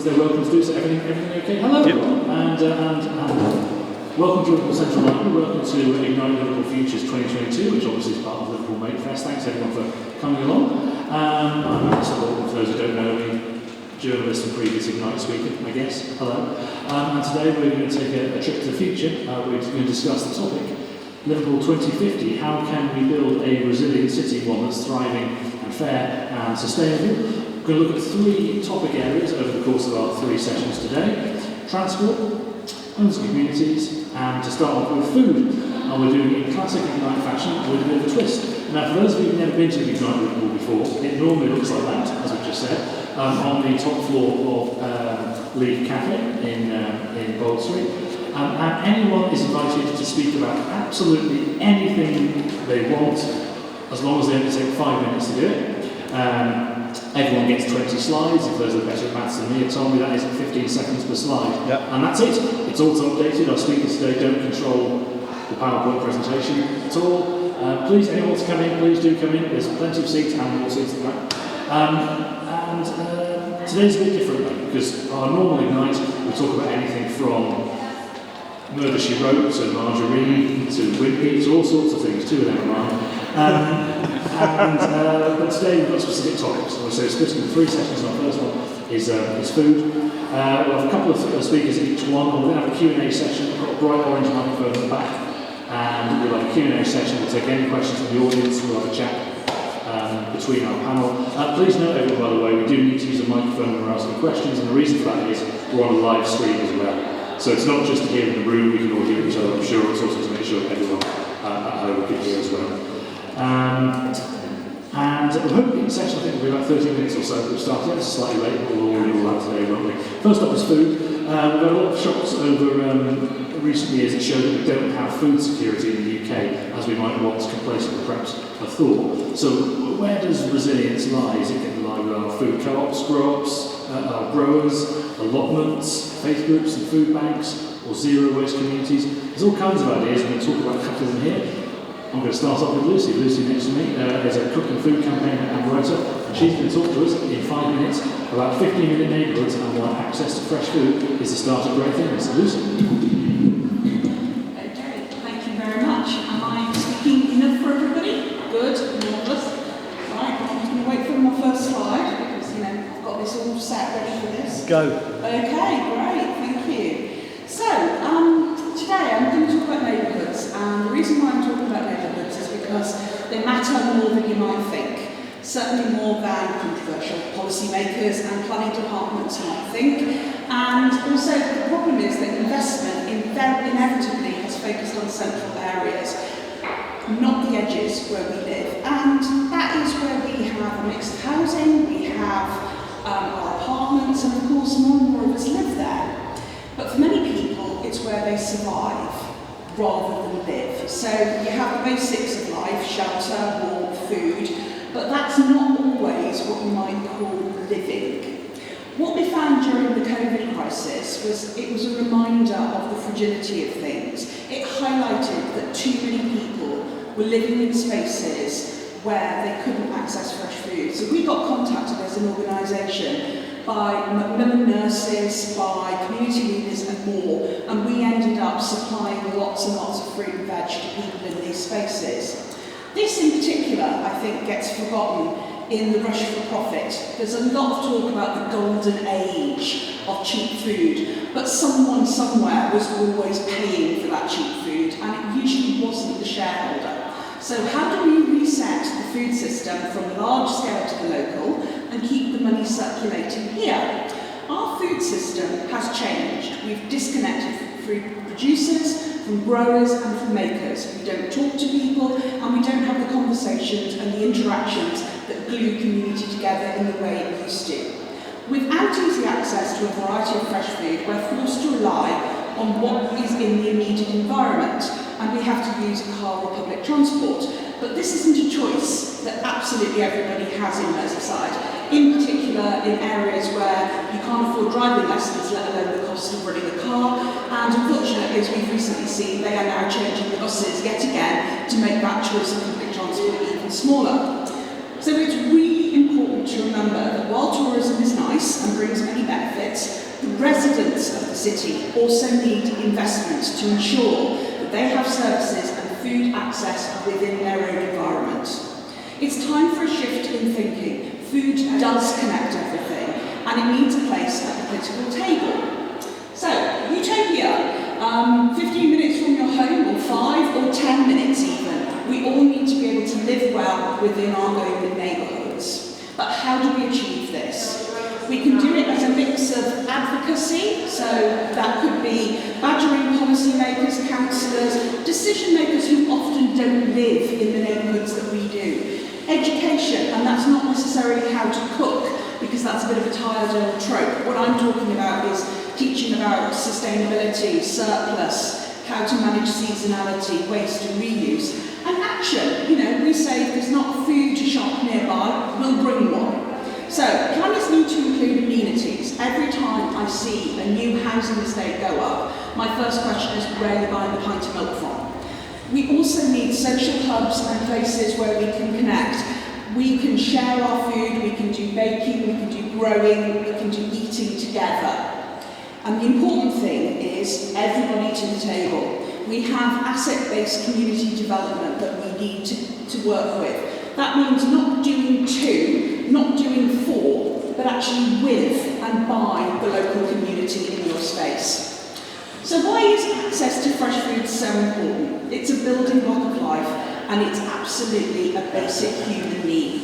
it's their welcome to do so. Everything okay? Hello, everyone. And welcome to Liverpool Central Library. Welcome to Igniting Liverpool Futures 2022, which obviously is part of Liverpool Make Fest. Thanks everyone for coming along. I'm Antal, for those who don't know me, journalist and previous Ignite speaker, I guess. Hello. And today we're going to take a trip to the future. We're going to discuss the topic, Liverpool 2050. How can we build a resilient city, one that's thriving and fair and sustainable? We're going to look at 3 topic areas over the course of our 3 sessions today. Transport, homes and communities, and to start off with food. And we're doing it in classic Ignite fashion with a bit of a twist. Now for those of you who've never been to Ignite Liverpool before, it normally looks like that, as I've just said, on the top floor of Leaf Cafe in Bold Street. And anyone is invited to speak about absolutely anything they want, as long as they only take 5 minutes to do it. Everyone gets 20 slides. If those are better at maths than me, it told me that is 15 seconds per slide. Yep. And that's it. It's auto-updated. Our speakers today don't control the PowerPoint presentation at all. Please, anyone wants to come in, please do come in. There's plenty of seats and more seats than that. Today's a bit different though, because our normal Ignite, we talk about anything from Murder, She Wrote, to margarine, to Wimpy, to all sorts of things, 2 of them are mine. But today we've got specific topics. So we're splitting into 3 sessions. Our first one is food. We'll have a couple of speakers in each one. We're going to have a Q&A session. We've got a bright orange microphone at the back. And we'll have a Q&A session. We'll take any questions from the audience. We'll have a chat between our panel. Please note, everyone, by the way, we do need to use a microphone when we're asking questions. And the reason for that is we're on a live stream as well. So it's not just here in the room, we can all hear each other, I'm sure. It's also to make sure everyone at home can hear as well. And we're hoping the session, I think, will be about 30 minutes or so. We'll start it slightly late, but we'll all that today, won't we? First up is food. We've had a lot of shots over recent years that show that we don't have food security in the UK, as we might once complacently perhaps have thought. So where does resilience lie? Is it going to lie with our food co-ops, our growers, allotments, faith groups and food banks, or zero waste communities? There's all kinds of ideas. I'm going to talk about a couple of them here. I'm going to start off with Lucy. Lucy next to me is a cook and food campaigner and writer, and she's going to talk to us in 5 minutes about 15-minute neighbourhoods and why access to fresh food is the start of great things. So Lucy. Okay, thank you very much. Am I speaking enough for everybody? Good, marvellous. Right, I'm just going to wait for my first slide because I've got this all set ready for this. Go. Okay, great, thank you. So, today I'm going to talk about neighbourhoods, and the reason why I'm talking about neighbourhoods is because they matter more than you might think. Certainly more than controversial policymakers and planning departments might think. And also the problem is that investment inevitably has focused on central areas, not the edges where we live. And that is where we have a mix of housing, we have our apartments, and of course more and more of us live there. But for many people, it's where they survive rather than live. So you have the basics of life, shelter, warmth, food, but that's not always what you might call living. What we found during the COVID crisis was it was a reminder of the fragility of things. It highlighted that too many people were living in spaces where they couldn't access fresh food. So we got contacted as an organisation by Macmillan nurses, by community leaders and more, and we ended up supplying lots and lots of fruit and veg to people in these spaces. This in particular, I think, gets forgotten in the rush for profit. There's a lot of talk about the golden age of cheap food, but someone somewhere was always paying for that cheap food, and it usually wasn't the shareholder. So how do we reset the food system from the large scale to the local and keep the money circulating here? Our food system has changed. We've disconnected food producers from growers and from makers. We don't talk to people and we don't have the conversations and the interactions that glue community together in the way it used to. Without easy access to a variety of fresh food, we're forced to rely on what is in the immediate environment, and we have to use a car or public transport. But this isn't a choice that absolutely everybody has in Merseyside, in particular in areas where you can't afford driving lessons, let alone the cost of running a car. And unfortunately, as we've recently seen, they are now changing the buses yet again to make that choice of public transport even smaller. So it's really important to remember that while tourism is nice and brings many benefits, residents of the city also need investments to ensure that they have services and food access within their own environment. It's time for a shift in thinking. Food does connect everything, and it needs a place at the political table. So, utopia, 15 minutes from your home, or 5 or 10 minutes even. We all need to be able to live well within our own neighbourhoods. But how do we achieve this? We can do it as a mix of advocacy, so that could be badgering policymakers, councillors, decision makers who often don't live in the neighbourhoods that we do. Education, and that's not necessarily how to cook, because that's a bit of a tired old trope. What I'm talking about is teaching about sustainability, surplus, how to manage seasonality, waste and reuse. And action, we say if there's not a food shop nearby, we'll bring one. So, planners need to include amenities. Every time I see a new housing estate go up, my first question is where are you buying the pint of milk from? We also need social hubs and places where we can connect. We can share our food, we can do baking, we can do growing, we can do eating together. And the important thing is everybody to the table. We have asset-based community development that we need to work with. That means not doing 2, not doing 4, but actually with and by the local community in your space. So why is access to fresh food so important? It's a building block of life, and it's absolutely a basic human need.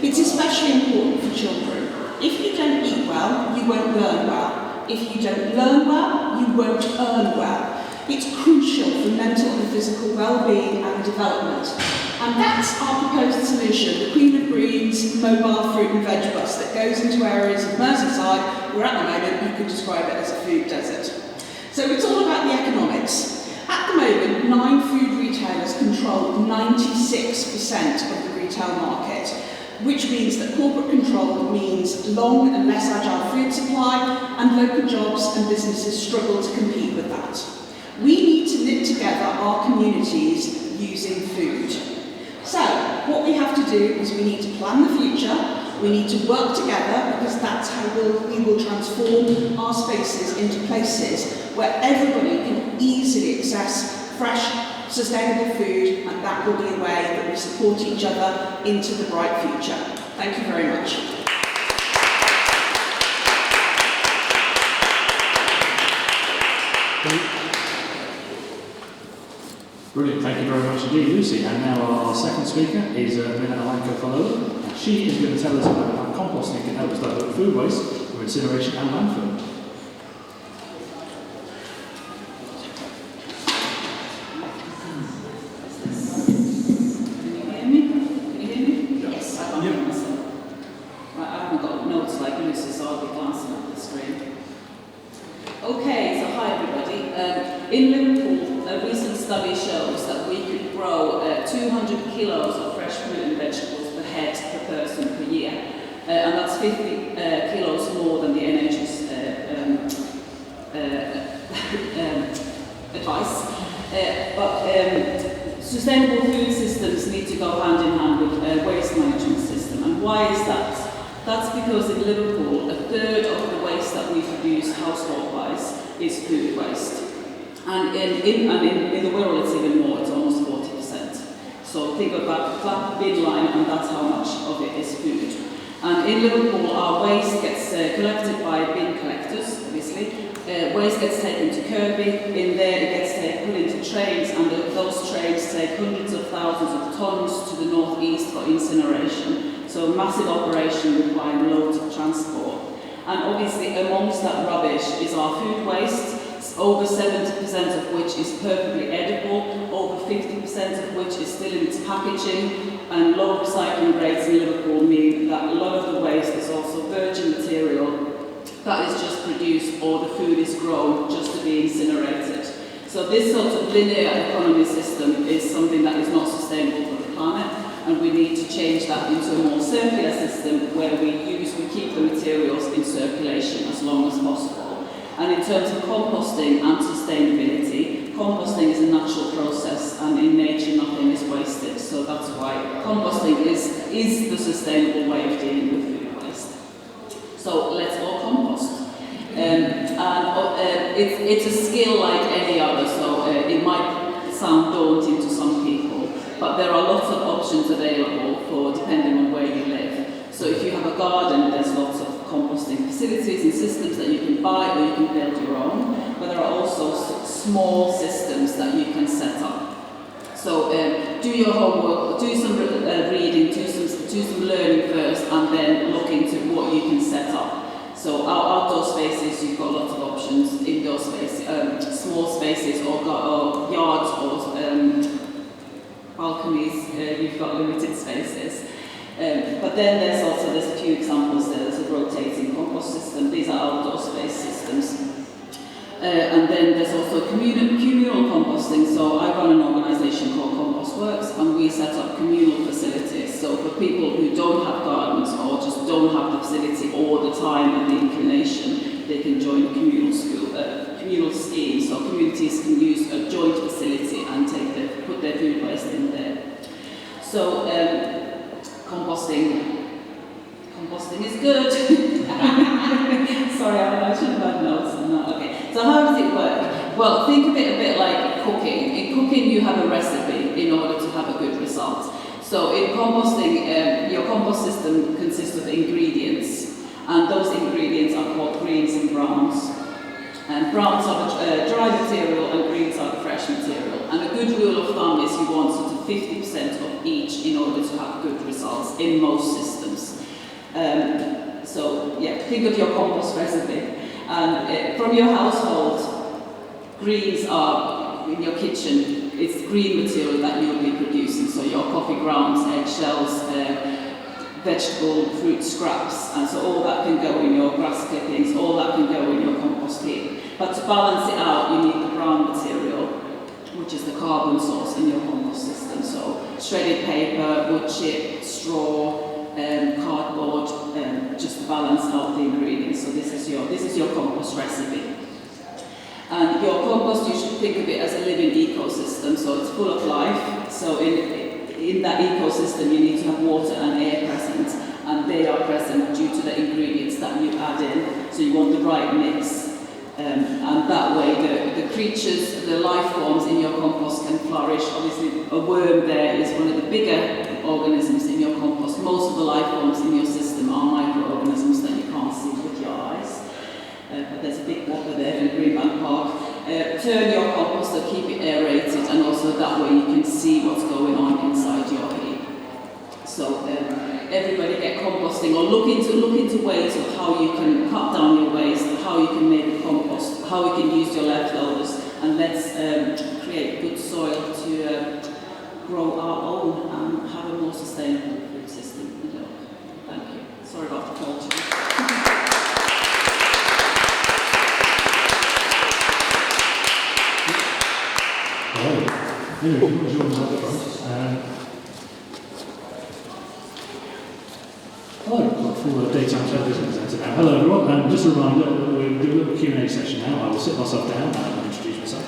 It's especially important for children. If you don't eat well, you won't learn well. If you don't learn well, you won't earn well. It's crucial for mental and physical well-being and development. And that's our proposed solution, the Queen of Greens mobile fruit and veg bus that goes into areas of Merseyside where at the moment you could describe it as a food desert. So it's all about the economics. At the moment, 9 food retailers control 96% of the retail market, which means that corporate control means long and less agile food supply, and local jobs and businesses struggle to compete with that. We need to knit together our communities using food. So, what we have to do is we need to plan the future, we need to work together, because that's how we will transform our spaces into places where everybody can easily access fresh, sustainable food, and that will be a way that we support each other into the bright future. Thank you very much. Brilliant, thank you very much indeed, Lucy. And now our second speaker is Minna Alanko-Falola. She is going to tell us about how composting can help us divert food waste from incineration and landfill. Okay, so hi everybody. In Liverpool, a recent study shows that we could grow 200 kilos of fresh fruit and vegetables per head per person per year. And that's 50 kilos more than the NHS advice. But sustainable food systems need to go hand in hand with a waste management system. And why is that? That's because in Liverpool, a third of the waste that we produce household-wise is food waste. And in the world it's even more, it's almost 40%. So think about the flat bin line, and that's how much of it is food. And in Liverpool, our waste gets collected by bin collectors, obviously. Waste gets taken to Kirby, in there it gets put into trains, and those trains take hundreds of thousands of tonnes to the northeast for incineration. So a massive operation requiring loads of transport. And obviously amongst that rubbish is our food waste, over 70% of which is perfectly edible, over 50% of which is still in its packaging, and low recycling rates in Liverpool mean that a lot of the waste is also virgin material that is just produced, or the food is grown just to be incinerated. So this sort of linear economy system is something that is not sustainable for the planet, and we need to change that into a more circular system where we keep the materials in circulation as long as possible. And in terms of composting and sustainability, composting is a natural process, and in nature nothing is wasted. So that's why composting is the sustainable way of dealing with food waste. So let's all compost. It's a skill like any other, so it might sound daunting to some people, but there are lots of options available for depending on where you live. So if you have a garden, there's lots of composting facilities and systems that you can buy or you can build your own, but there are also small systems that you can set up. So do your homework, do some reading, do some learning first, and then look into what you can set up. So outdoor spaces, you've got lots of options. Indoor spaces, small spaces, or yards, or balconies, you've got limited spaces. But then there's a few examples there. There's a rotating compost system. These are outdoor space systems. And then there's also communal composting. So I run an organisation called Compost Works, and we set up communal facilities. So for people who don't have gardens or just don't have the facility all the time and the inclination, they can join a communal scheme. So communities can use a joint facility and put their food waste in there. So composting is good. Sorry, I should have had notes on that. Okay. So how does it work? Well, think of it a bit like cooking. In cooking, you have a recipe in order to have a good result. So in composting, your compost system consists of ingredients, and those ingredients are called greens and browns. And browns are the dry material, and greens are the fresh material. And a good rule of thumb is you want sort of 50% of each in order to have good results in most systems. So yeah, think of your compost recipe. From your household, greens are in your kitchen. It's green material that you'll be producing. So your coffee grounds, eggshells, vegetable, fruit scraps, and so all that can go in your grass clippings, all that can go in your compost heap. But to balance it out, you need the brown material, which is the carbon source in your compost system. So shredded paper, wood chip, straw, cardboard, just to balance out the ingredients. So this is your compost recipe. And your compost, you should think of it as a living ecosystem. So it's full of life. So in that ecosystem, you need to have water and air present, and they are present due to the ingredients that you add in. So you want the right mix. And that way the creatures, the life forms in your compost can flourish. Obviously a worm there is one of the bigger organisms in your compost. Most of the life forms in your system are microorganisms that you can't see with your eyes. But there's a big whopper there in Greenbank Park. Turn your compost to keep it aerated, and also that way you can see what's going on inside your heap. So everybody get composting, or look into ways of how you can cut down your waste, how you can make compost, how you can use your leftovers, and let's create good soil to grow our own and have a more sustainable food system. Thank you. Sorry about the culture. Hello. Anyway, do you want to join us up front? Hello, full daytime television presenter now. Hello everyone. Just a reminder, we'll do a little Q&A session now. I will sit myself down and introduce myself.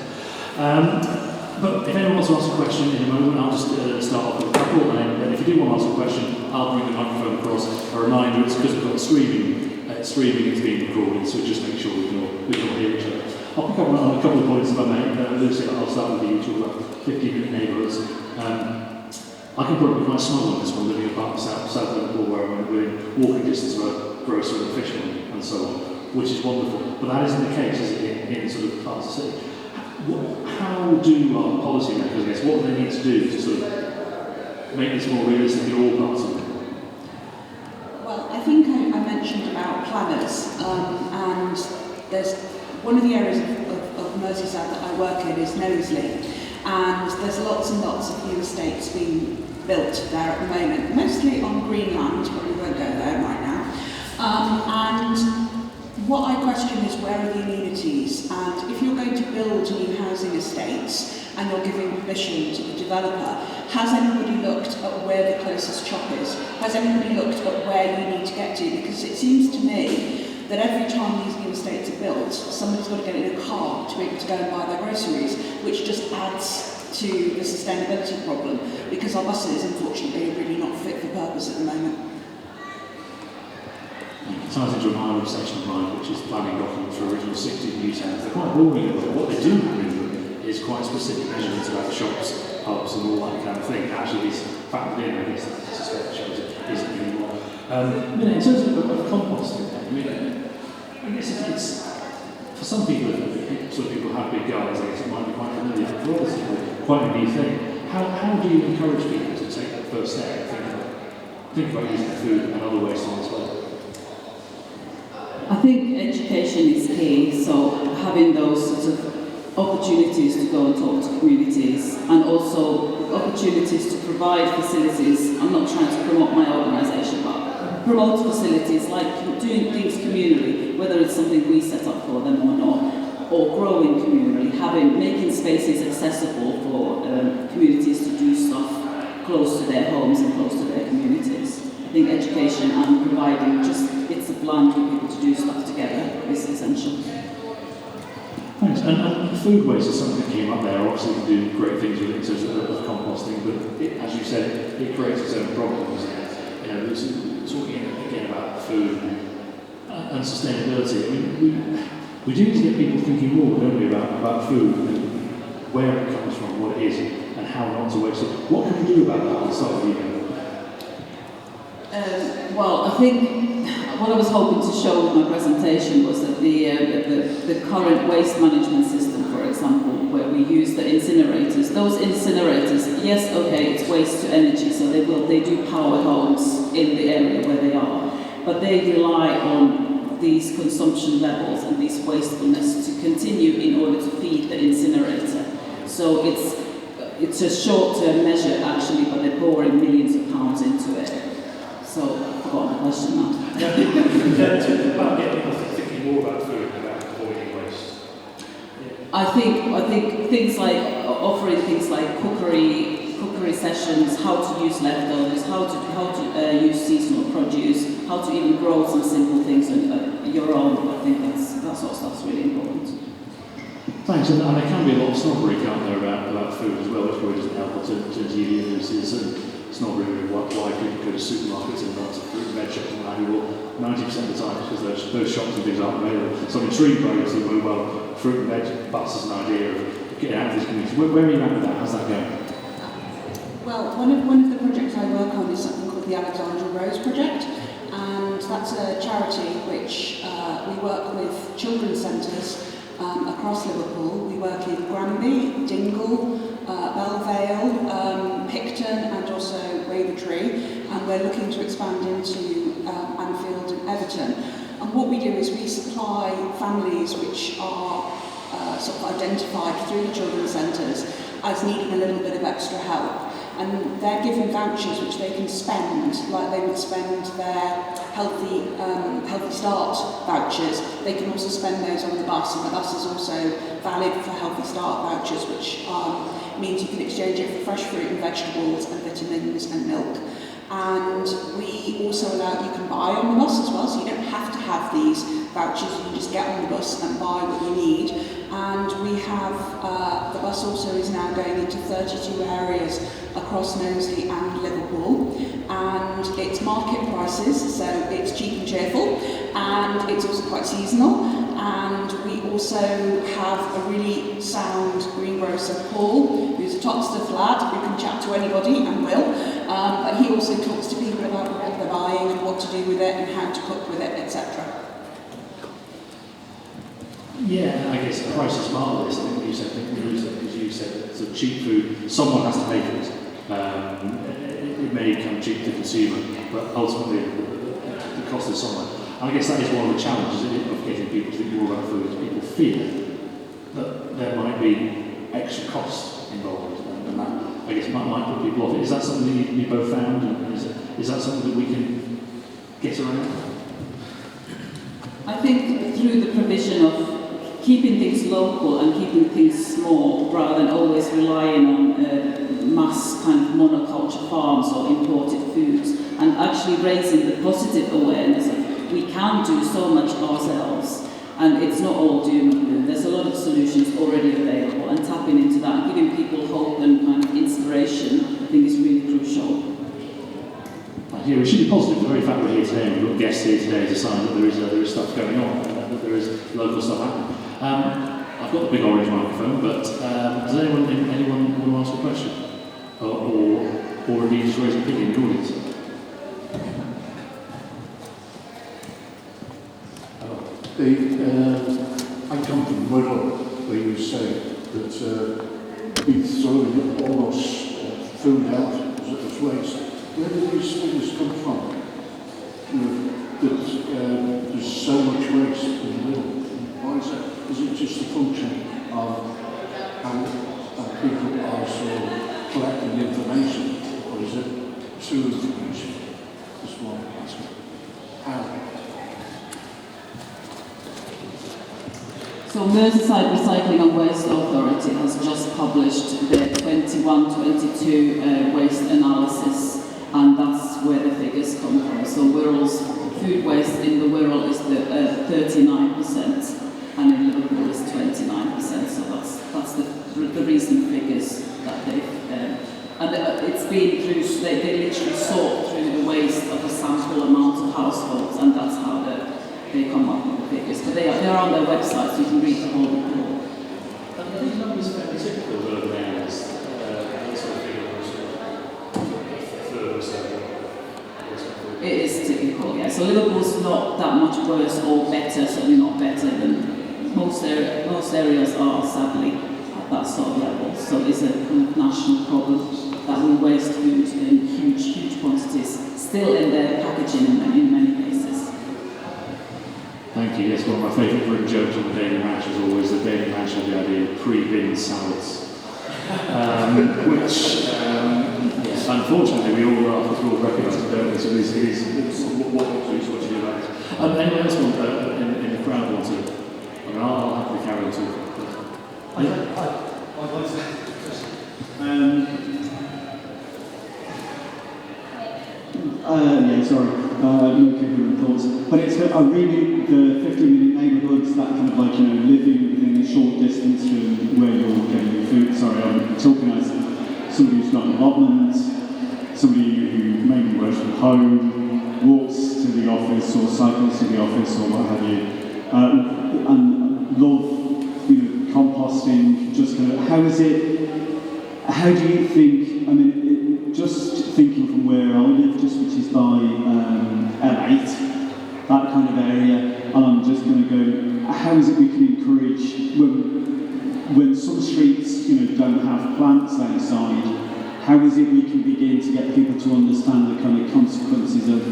But if anyone wants to ask a question in a moment, I'll just start off with a couple, and then if you do want to ask a question, I'll bring the microphone across. A reminder, it's because we've got streaming, it's being recorded, so just make sure we can all hear each other. I'll pick up on a couple of points if I may. Lucy, I'll start with you, talk about 50-minute neighbourhoods. I can probably quite smuggle on this one, living apart from south Liverpool, where I'm within walking distance of a grocer and a fisherman and so on, which is wonderful. But that isn't the case, is it, in sort of parts of the city? How do our policymakers, I guess, what do they need to do to sort of make this more realistic in all parts of Liverpool? Well, I think I mentioned about planners, and there's one of the areas of Merseyside that I work in is Knowsley, and there's lots and lots of new estates being built there at the moment, mostly on green land, but we won't go there right now. And what I question is, where are the amenities? And if you're going to build new housing estates and you're giving permission to the developer, has anybody looked at where the closest shop is? Has anybody looked at where you need to get to? Because it seems to me that every time these new estates are built, somebody's got to get in a car to be able to go and buy their groceries, which just adds to the sustainability problem, because our buses, unfortunately, are really not fit for purpose at the moment. Thank ties into an island section of mine, which is planning documents for original 60 new towns. They're quite boring, but what they do in them is quite specific measurements about shops, pubs, and all that kind of thing. Actually, it's factored in, I guess, I suspect shows it isn't anymore. In terms of composting, I mean, I guess it's for some people, if sort of people have big gardens, I guess it might be quite familiar. For others, it's quite a new thing. How do you encourage people to take that first step and think about using food and other waste on as well? I think education is key, so having those sort of opportunities to go and talk to communities, and also opportunities to provide facilities. I'm not trying to promote my organisation, but promote facilities like doing things communally, whether it's something we set up for them or not, or growing communally, making spaces accessible for communities to do stuff close to their homes and close to their communities. I think education and providing just bits of land for people to do stuff together is essential. Thanks. And food waste is something that came up there. Obviously, we do great things with it in terms of composting, but as you said, it creates its own problems. Talking again about food and sustainability. I mean, we do need to get people thinking more, don't we, about food and where it comes from, what it is, and how not to waste it. What can we do about that? I'll start with you. Well, I think what I was hoping to show with my presentation was that the current waste management system, for example, where we use the incinerators, those incinerators, yes, okay, it's waste to energy, so they do power homes in the area where they are, but they rely on these consumption levels and this wastefulness to continue in order to feed the incinerator. So it's a short-term measure actually, but they're pouring millions of pounds into it. So I've forgotten the question now. It's about getting people thinking more about food and about avoiding waste. I think things like offering things like cookery sessions, how to use leftovers, how to use seasonal produce, how to even grow some simple things on your own. I think that sort of stuff's really important. Thanks, and there can be a lot of snobbery, can't there, about food as well, which probably doesn't help in terms of uses and snobbery with why people go to supermarkets and not to fruit and veg shops and what have you. Well, 90% of the time because those shops and things aren't available. So I'm intrigued by you saying, well, fruit and veg bus is an idea of getting out of this community. Where are you at with that? How's that going? Well, one of the projects I work on is something called the Alexandra Rose Project, and that's a charity which we work with children's centres across Liverpool. We work in Granby, Dingle, Belle Vale, Picton and also Wavertree, and we're looking to expand into Anfield and Everton. And what we do is we supply families which are sort of identified through the children's centres as needing a little bit of extra help. And they're given vouchers which they can spend, like they would spend their healthy start vouchers. They can also spend those on the bus, and the bus is also valid for healthy start vouchers, which means you can exchange it for fresh fruit and vegetables and vitamins and milk. And we also allow you can buy on the bus as well, so you don't have to have these vouchers, you can just get on the bus and buy what you need. And we have, the bus also is now going into 32 areas across Knowsley and Liverpool, and it's market prices, so it's cheap and cheerful, and it's also quite seasonal. And we also have a really sound greengrocer, Paul, who's a top stuff lad who can chat to anybody and will, but he also talks to people about what they're buying and what to do with it and how to cook with it, etc. Yeah, I guess the price is part of this. I think you said that sort of cheap food, someone has to pay for it. It may come cheap to the consumer, but ultimately the cost is somewhere. And I guess that is one of the challenges of getting people to think more about food. People fear that there might be extra costs involved, and that I guess might put people off. Is that something that you both found, and is that something that we can get around? I think through the provision of keeping things local and keeping things small, rather than always relying on mass kind of monoculture farms or imported foods, and actually raising the positive awareness of we can do so much ourselves, and it's not all doom and gloom. There's a lot of solutions already available, and tapping into that and giving people hope and kind of inspiration, I think is really crucial. Thanks. Yeah, we should be positive. The very fact we're here today, and we've got guests here today, is a sign that there is stuff going on, and that there is local stuff happening. I've got the big orange microphone, but does anyone want to ask a question? Or indeed just raise an opinion in the audience? I come from Wirral, where you say that we throw almost food out as waste. Where do these figures come from? That there's so much waste in the middle. Why is that? Is it just a function of how people are sort of collecting information, or is it true information? That's what I'm asking. How? So Merseyside Recycling and Waste Authority has just published their 21-22 waste analysis, and that's where the figures come from. So Wirral's food waste in the Wirral is 39%, and in Liverpool is 29%. So that's the recent figures that they've it's been through. They literally sort through the waste of a sample amount of households, and that's how they come up with the figures. But they're on their website, so you can read the whole report. Are these numbers fairly typical of urban areas? Sort of figure It is typical, yeah. So Liverpool's not that much worse or better, certainly not better than most areas are, sadly, at that sort of level. So it's a kind of national problem that we waste food in huge quantities, still in their packaging in many cases. Thank you. Yes, one of my favourite written jokes on the Daily Match is always the Daily Match has the idea of pre-bin salads, which, yes, unfortunately, we all laugh because we all recognise it, don't we? So this is what you do about it. Anyone else want in the crowd want to? I mean, I'll happily carry on talking. I'd like to no coherent thoughts. But it's I really the 15-minute neighbourhoods, that kind of like, living within a short distance from where you're getting your food. Sorry, I'm talking as somebody who's got an allotment, somebody who maybe works from home, walks to the office or cycles to the office or what have you, and love composting. Just kind of, how do you think? I mean, just thinking from where I live, which is by L8, that kind of area, and I'm just going to go, how is it we can encourage, when some streets don't have plants outside, how is it we can begin to get people to understand the kind of consequences of,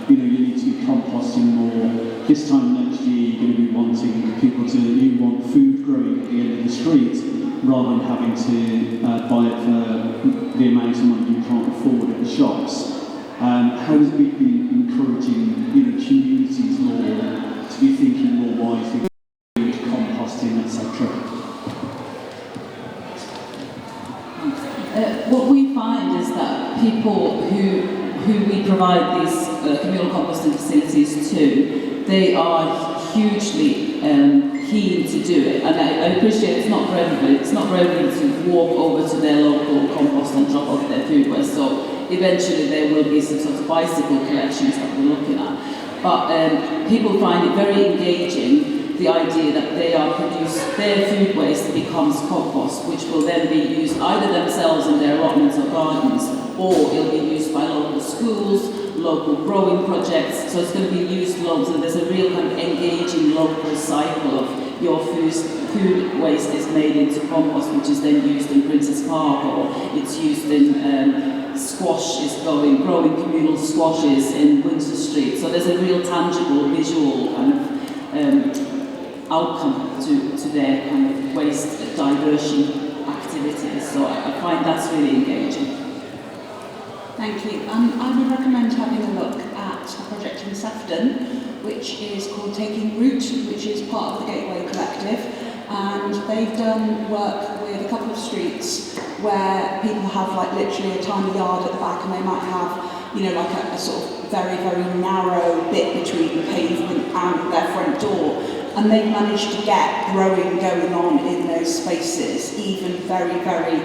you need to be composting more, this time next year you're going to be wanting people to, you want food growing at the end of the street, rather than having to buy it for the amount of money you can't afford at the shops. How is it we be encouraging communities more to be thinking more wisely, composting, etc.? What we find is that people who we provide these communal composting facilities to, they are hugely keen to do it, and I appreciate it's not for everybody. It's not for everybody to walk over to their local compost and drop off their food waste. So eventually there will be some sort of bicycle collections that we're looking at. But people find it very engaging, the idea that their food waste becomes compost, which will then be used either themselves in their allotments or gardens, or it'll be used by local schools, local growing projects. So it's going to be used loads, and there's a real kind of engaging local cycle of your food waste is made into compost, which is then used in Princess Park, or it's used in squash is growing communal squashes in Windsor Street. So there's a real tangible visual kind of outcome to their kind of waste diversion activities. So I find that's really engaging. Thank you. I would recommend having a look at a project in Sefton, which is called Taking Root, which is part of the Gateway Collective, and they've done work with a couple of streets where people have like literally a tiny yard at the back, and they might have, like a sort of very, very narrow bit between the pavement and their front door, and they've managed to get growing going on in those spaces, even very, very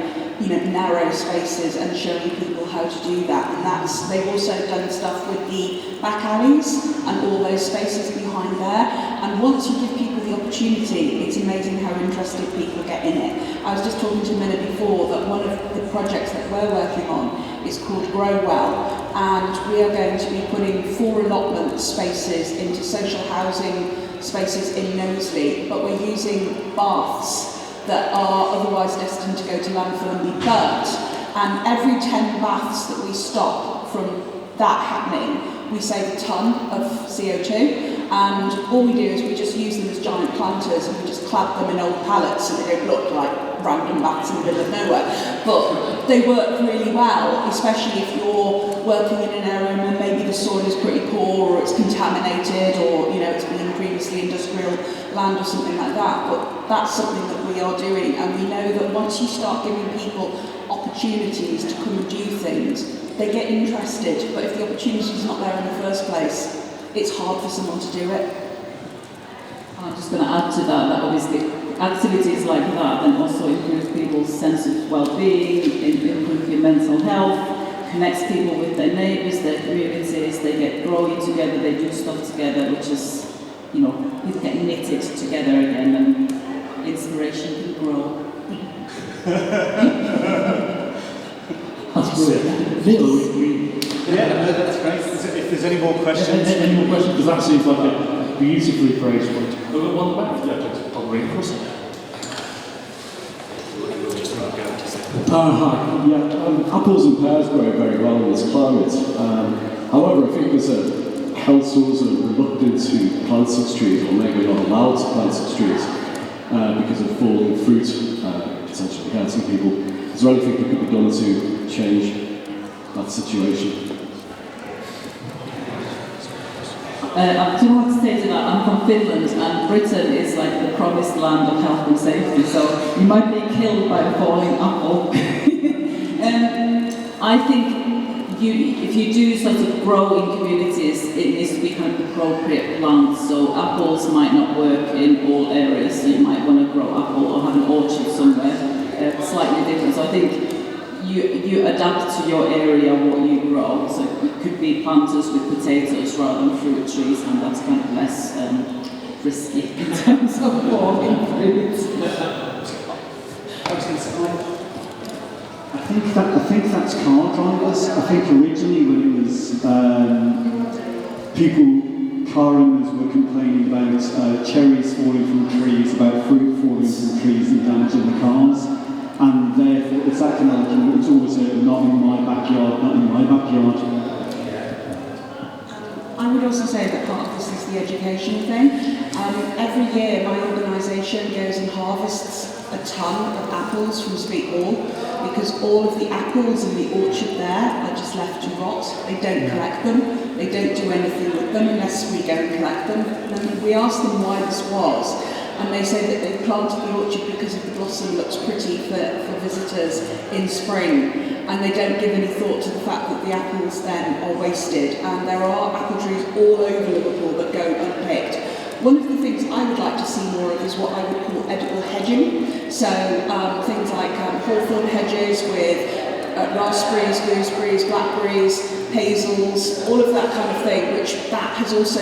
narrow spaces and showing people how to do that. And they've also done stuff with the back alleys and all those spaces behind there. And once you give people the opportunity, it's amazing how interested people get in it. I was just talking to Minna before that one of the projects that we're working on is called Grow Well, and we are going to be putting 4 allotment spaces into social housing spaces in Knowsley, but we're using baths that are otherwise destined to go to landfill and be burnt. And every 10 baths that we stop from that happening, we save a tonne of CO2. And all we do is we just use them as giant planters and we just clap them in old pallets so they don't look like random baths in the middle of nowhere. But they work really well, especially if you're working in an area where maybe the soil is pretty poor or it's contaminated or it's been previously industrial land or something like that. But that's something that we are doing, and we know that once you start giving people opportunities to come and do things, they get interested. But if the opportunity is not there in the first place, it's hard for someone to do it. I'm just going to add to that obviously activities like that then also improve people's sense of well-being, improve your mental health, connects people with their neighbours, their communities, they get growing together, they do stuff together, which is, people get knitted together again and inspiration can grow. That's brilliant. Neil, yeah, that's great. If there's any more questions. Any more questions? Because that seems like a beautifully phrased point. We've got one back. Yeah, I'll bring it across. Hi. Yeah, apples and pears grow very well in this climate. However, I think there's councils are reluctant to plant such trees, or maybe not allowed to plant such trees because of falling fruit potentially hurting people. Is there anything that could be done to change that situation? I do want to say to that, I'm from Finland and Britain is like the promised land of health and safety, so you might be killed by a falling apple. I think if you do sort of grow in communities, it needs to be kind of appropriate plants, so apples might not work in all areas, so you might want to grow apple or have an orchard somewhere, slightly different. So I think you adapt to your area what you grow. So it could be planters with potatoes rather than fruit trees, and that's kind of less risky in terms of growing fruit. I think that's car drivers. I think originally when it was car owners were complaining about cherries falling from trees, about fruit falling from trees and damaging the cars. And therefore, it's that kind of like, it's always not in my backyard, not in my backyard. I would also say that part of this is the education thing. Every year my organisation goes and harvests a tonne of apples from Street Hall because all of the apples in the orchard there are just left to rot. They don't collect them, they don't do anything with them unless we go and collect them. And we asked them why this was, and they say that they planted the orchard because of the blossom looks pretty for visitors in spring, and they don't give any thought to the fact that the apples then are wasted, and there are apple trees all over Liverpool that go unpicked. One of the things I would like to see more of is what I would call edible hedging, so things like hawthorn hedges with raspberries, gooseberries, blackberries, hazels, all of that kind of thing, which that has also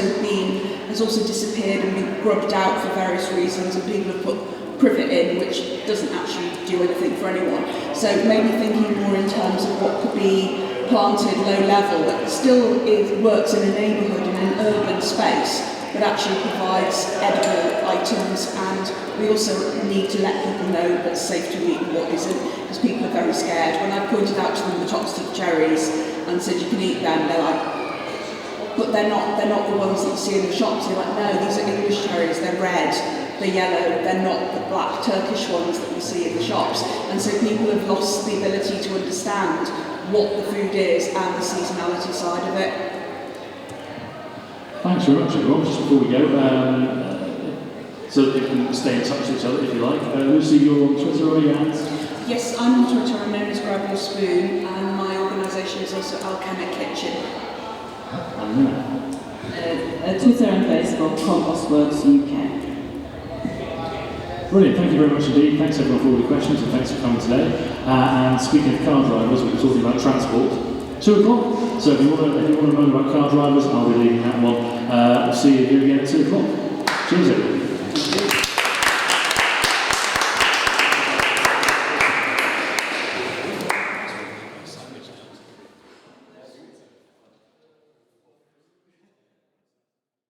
disappeared and been grubbed out for various reasons, and people have put privet in, which doesn't actually do anything for anyone. So maybe thinking more in terms of what could be planted low level that still works in a neighbourhood, in an urban space, but actually provides edible items. And we also need to let people know what's safe to eat and what isn't, because people are very scared. When I pointed out to them the top stick cherries and said you can eat them, they're like, but they're not the ones that you see in the shops. You're like, no, these are English cherries, they're red, they're yellow, they're not the black Turkish ones that you see in the shops. And so people have lost the ability to understand what the food is and the seasonality side of it. Thanks very much, everyone. Just before we go, so that you can stay in touch with each other if you like. Lucy, you're on Twitter, are you at? Yes, I'm on Twitter. I'm known as Grab Your Spoon, and my organisation is also Alchemic Kitchen. Twitter and Facebook, Compost Works UK. Brilliant, thank you very much indeed. Thanks everyone for all your questions and thanks for coming today. And speaking of car drivers, we were talking about transport. 2 o'clock. So if you want to know about car drivers, I'll be leading that one. We'll see you here again at 2 o'clock. Cheers everyone.